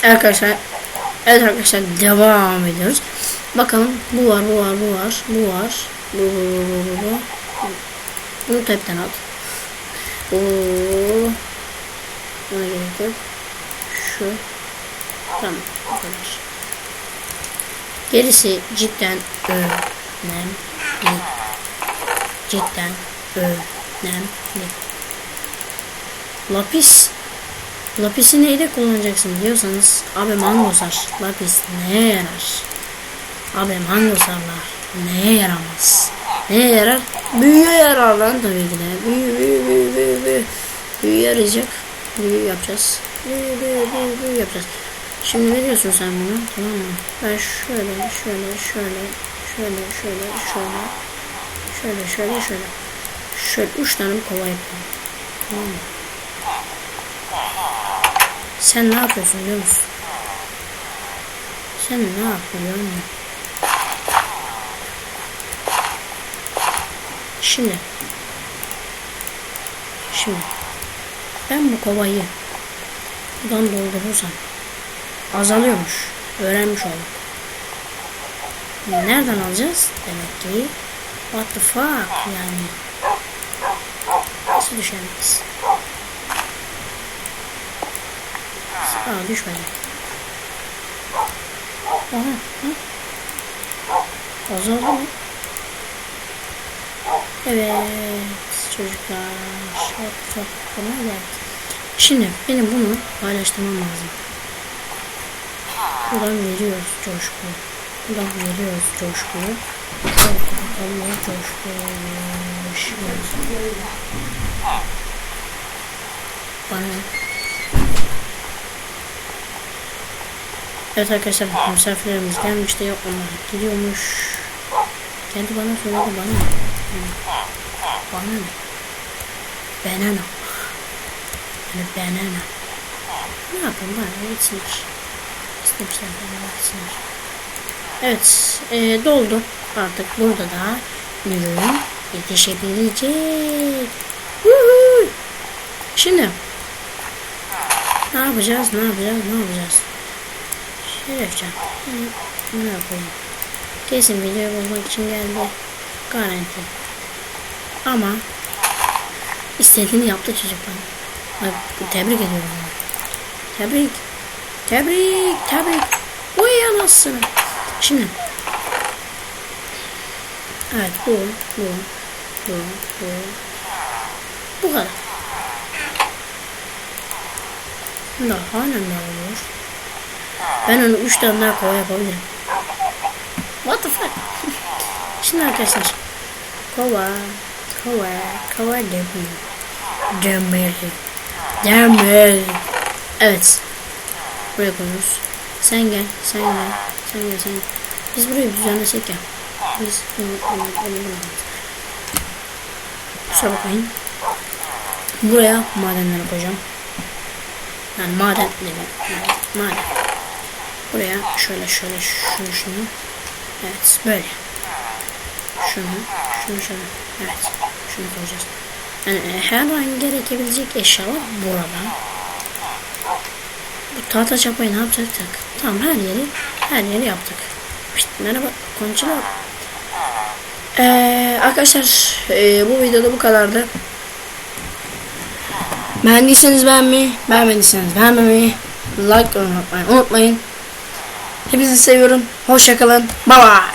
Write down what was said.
Arkadaşlar, evet arkadaşlar, devam ediyoruz. Bakalım, bu var. Bu. Bunu tepten at. Buna gerek yok. Şu. Tamam. Bu kadar. Gerisi cidden önemli. Cidden önemli. Lapisi neyde kullanacaksın diyorsanız, abi mangosar. Lapis neye yarar? Abi mangosarlar neye yaramaz? Neye yarar? Büyüye yarar lan tabii ki de. Büyü yarayacak. Büyü yapacağız. Büyü yapacağız. Şimdi ne diyorsun sen buna? Tamam mı? Ben şöyle 3 tane kova yapayım. Tamam mı? Sen ne yapıyorsun biliyor musun? Sen ne yapıyorsun? Şimdi ben bu kovayı buradan doldurursam azalıyormuş. Öğrenmiş olduk. Nereden alacağız? Demek ki what the fuck yani. Nasıl düşemeyiz? Aa, düşmedi. Aha. Azaldı mı? Evet çocuklar. What Şimdi benim bunu paylaştırmam lazım. Buradan veriyoruz coşkuyu. Bana. Evet arkadaşlar, misafirlerimiz gelmişti. Yok, onlar gidiyormuş. Kendi bana söyledi, bana ne? Banana. Ne yapayım bana? Geçsinler. İstemişler bana geçsinler. Evet, doldu. Artık burada da ürün yetişebilecek. Şimdi ne yapacağız? Şerefcan. Ne yapalım? Kesin video bulmak için geldi. Garanti. Ama istediğini yaptı çocuklar. Tebrik ediyorum. Tebrik. Uy anasını. Şimdi. Evet bu. Bu kadar. Daha ne olur? Ben onu 3 tane daha kova yapabilirim. What the fuck? Şimdi arkadaşlar. Kova demir. Evet. Buraya koyuyoruz. Sen gel. Biz burayı düzenlesek ya. Biz kusura bakmayın. Buraya madenleri koyacağım. Yani maden. Buraya şöyle şunu. Evet böyle. Şunu şöyle. Evet. Şunu koyacağız. Yani her an gerekebilecek eşyalar burada. Bu tahta çapayı ne yapacaktık? Tamam, her yeri yaptık. Merhaba konçiler. Arkadaşlar bu videoda bu kadardı. Beğendiyseniz beğenmeyi, beğenmediyseniz beğenmemeyi, like olmayı unutmayın. Hepinizi seviyorum. Hoşça kalın. Bye bye.